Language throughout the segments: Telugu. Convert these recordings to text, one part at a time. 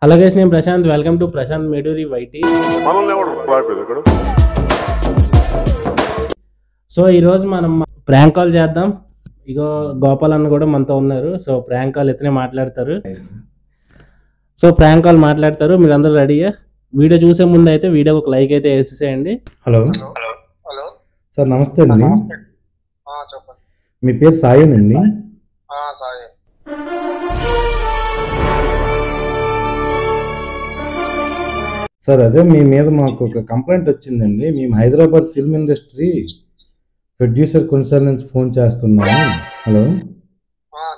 హలో గైస్, నేను Prashanth. Welcome to Prashanth Meduri YT. So ఈరోజు మనం ప్రాంక్ కాల్ చేద్దాం. ఇగో గోపాల్ అన్న కూడా మనతో ఉన్నారు. సో ప్రాంక్ కాల్ ఇతనే మాట్లాడతారు. మీరందరూ రెడీయా? వీడియో చూసే ముందు అయితే వీడియోకి ఒక లైక్ అయితే వేసేసేయండి. హలో సార్, నమస్తే అండి. మీ పేరు సాయేనండి? సార్, అదే మీ మీద మాకు ఒక కంప్లైంట్ వచ్చిందండి. మేము హైదరాబాద్ ఫిల్మ్ ఇండస్ట్రీ ప్రొడ్యూసర్ కొన్నిసార్లు నుంచి ఫోన్ చేస్తున్నాము. హలో,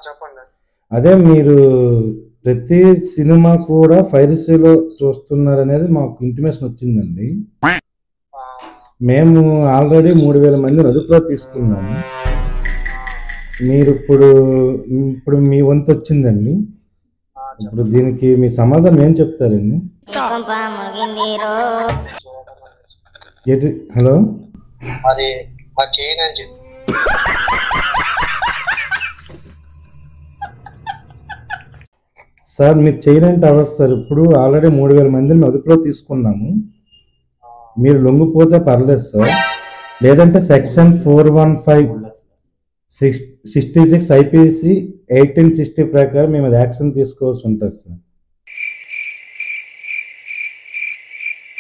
చెప్పండి. అదే మీరు ప్రతి సినిమా కూడా పైరసీలో చూస్తున్నారు అనేది మాకు ఇంటిమేషన్ వచ్చిందండి. మేము ఆల్రెడీ 3000 మందిని అదుపులో తీసుకున్నాము. మీరు ఇప్పుడు మీ వంతు వచ్చిందండి. ఇప్పుడు దీనికి మీ సమాధానం ఏం చెప్తారండి? హలో, మరి చేయనని చెప్పి సార్, మీరు చేయనంటే అవ్వదు సార్. ఇప్పుడు ఆల్రెడీ 3000 మందిని అదుపులో తీసుకున్నాము. మీరు లొంగిపోతే పర్లేదు సార్. లేదంటే సెక్షన్ 415/66 IPC 1860 ప్రకారం మేము అది యాక్షన్ తీసుకోవాల్సి ఉంటుంది sir.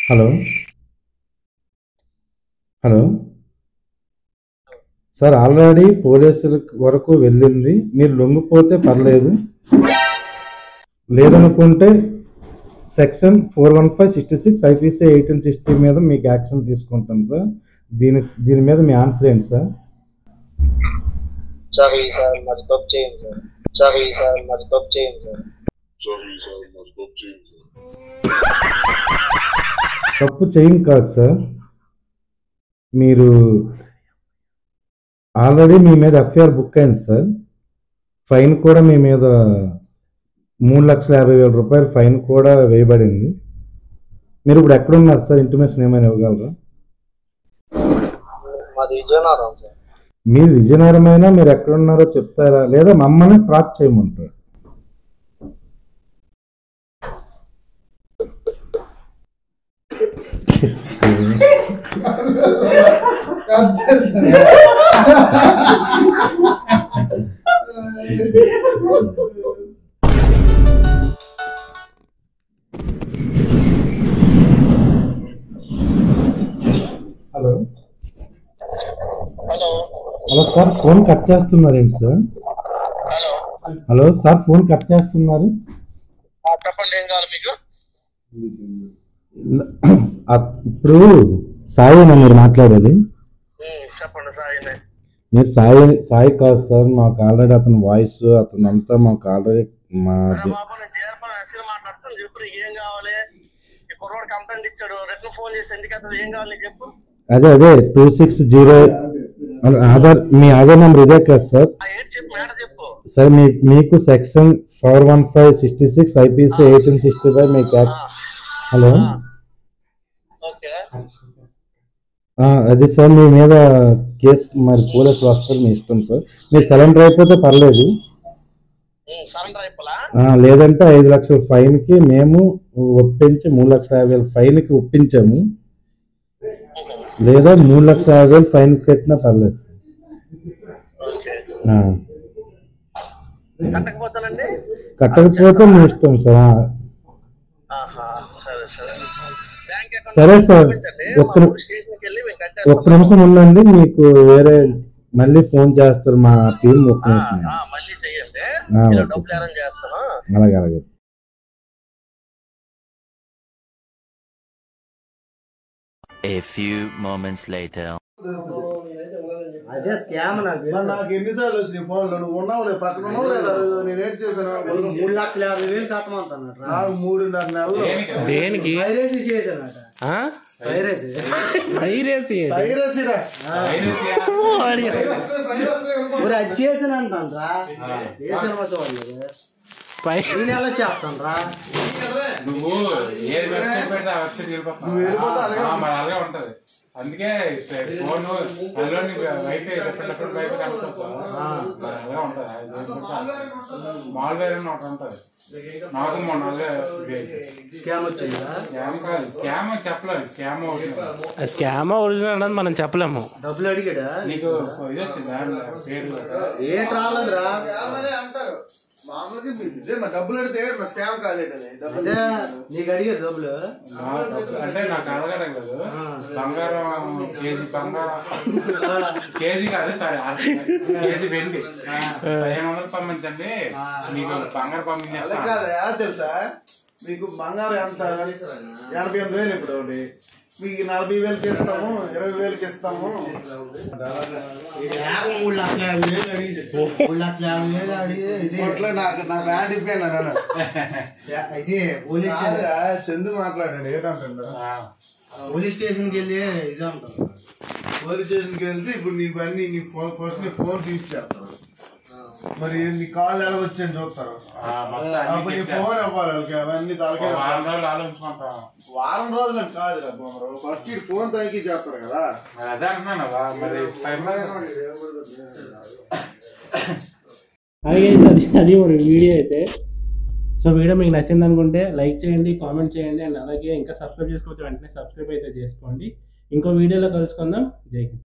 Hello hello sir, already పోలీసుల వరకు వెళ్ళింది. మీరు లొంగిపోతే పర్లేదు, లేదనుకుంటే సెక్షన్ 415/66 IPC 1860 మీద మీకు యాక్షన్ తీసుకుంటాం సార్. దీని మీద మీ ఆన్సర్ ఏంటి సార్? తప్పు చేయం కాదు సార్. మీరు ఆల్రెడీ మీ మీద FIR బుక్ అయింది సార్. ఫైన్ కూడా మీ మీద 3,50,000 రూపాయలు ఫైన్ కూడా వేయబడింది. మీరు ఇప్పుడు ఎక్కడున్నారు సార్? ఇంటిమేషన్ ఏమైనా ఇవ్వగలరా? మీది విజయనగరం అయినా మీరు ఎక్కడున్నారో చెప్తారా, లేదా మమ్మల్ని ట్రాక్ చేయమంటారా? Hello hello sir, phone cut చేస్తున్నారేంటి sir? Hello sir, phone cut చేస్తున్నారు. చెప్పండి, ఏం కావాలి మీకు? ఇప్పుడు సాయేనా మీరు మాట్లాడేది? చెప్పండి. సాయి మీరు సాయి కాదు సార్. మాకు ఆల్రెడీ అతని వాయిస్ అతను అంతా మాకు ఆల్రెడీ మాట్లాడుతాను. చెప్పు, ఏం కావాలి? కుర్రోడు కంప్లైంట్ ఇచ్చాడు, రిటర్న్ ఫోన్ చేసి ఎందుకు అసలు ఏం కావాలి చెప్పు. అదే 260 ఆధార్, మీ ఆధార్ నెంబర్ ఇదే కదా సార్? చెప్పు సార్, మీకు సెక్షన్ 415/66 IPC 1865 మీకు హలో అది సార్, మీ మీద కేసు మరి పోలీసులు వస్తారు, మీ ఇష్టం సార్. మీరు సరెండర్ అయిపోతే పర్లేదు, లేదంటే 5 లక్షల ఫైన్కి మేము ఒప్పించి 3,50,000 ఫైన్కి ఒప్పించాము, లేదా 3,50,000 ఫైన్ కట్టినా పర్లేదు సార్. కట్టకపోతే మీ ఇష్టం సార్. సరే సార్, ఒక్క నిమిషం ఉండండి, మీకు వేరే మళ్ళీ ఫోన్ చేస్తారు మా టీం. ఒక్క నిమిషం. అలాగే అలాగే. A few moments later. అదే స్కామ్. నాకు ఎన్నిసార్లు వచ్చినాయి ఫోన్లో? నువ్వు ఉన్నావు, పక్కన ఉన్నావు లేదా? నేను ఏం చేశాను? 3,50,000 కట్టమంటున్నాడు. నాకు 3.5 నెలలు. దేనికి? పైరసీ చేశానట. పైరసీరా అది చేసానంటారా? ఏ సినిమా చూడలేదు. పై ఎలా చేస్తాను రా నువ్వు ఏ వెబ్సైట్ పెడితే ఆ వెబ్సైట్ నువ్వు వెళ్ళిపోతే అలాగే మరి అలాగే ఉంటది. అందుకే ఫోన్ అందులో వైఫై డిఫరెంట్ వైఫై కనుక్కోవచ్చు. అలాగే ఉంటది. మాల్వేర్ అని ఒకటి ఉంటది. నాకు మొన్న స్కామ్ వచ్చిందా? స్కామ్ చెప్పలేదు. స్కామ్ ఒరిజినల్ అనేది మనం చెప్పలేము. డబ్బులు అడిగాడా నీకు ఇది వచ్చిందా పేరు? ఏం రాలేదురా. అంటారు మామూలుగా ఇదే మరి డబ్బులు అడితే మరి స్కామ్ కాదేటది. అదే నీకు అడిగారు డబ్బులు అంటే నాకు అడగలేదు. బంగారం కేజీ కేజీ కాదు సారీ కేజీ వెండి 1500 పంపించండి, మీకు బంగారం పంపించేస్తాను. కాదు ఎలా తెలుసా మీకు బంగారం ఎంత 88,000 ఇప్పుడు ఒకటి, మీకు 40,000కి ఇస్తాము, 20,000కి ఇస్తాము. 3,50,000 అడిగి 3,50,000 అడిగి నాకు యాడ్ ఇప్పాను అయితే చందు మాట్లాడాడు ఏంటంటాడు. పోలీస్ స్టేషన్కి వెళ్ళి ఇదే ఉంటాను. పోలీస్ స్టేషన్కి వెళ్తే ఇప్పుడు నీకు అన్ని నీ ఫోన్ ఫస్ట్ నీ ఫోన్ తీసేస్తారు, మరి నీ కాల్ ఎలా వచ్చాయని చూస్తారు. అప్పుడు నీ ఫోన్ ఇవ్వాలి వాళ్ళకి, అవన్నీ తలకే ఆలోచించుకుంటాం. వారం రోజులకు కాదు ఫస్ట్ ఈ ఫోన్ తనిఖీ చేస్తారు కదా. అదే అంటున్నాను మరి అలాగే అది మన వీడియో అయితే. సో వీడియో మీకు నచ్చింది అనుకుంటే లైక్ చేయండి, కామెంట్ చేయండి, అండ్ అలాగే ఇంకా సబ్స్క్రైబ్ చేసుకోవచ్చు వెంటనే సబ్స్క్రైబ్ అయితే చేసుకోండి. ఇంకో వీడియోలో కలుసుకుందాం. జై హింద్.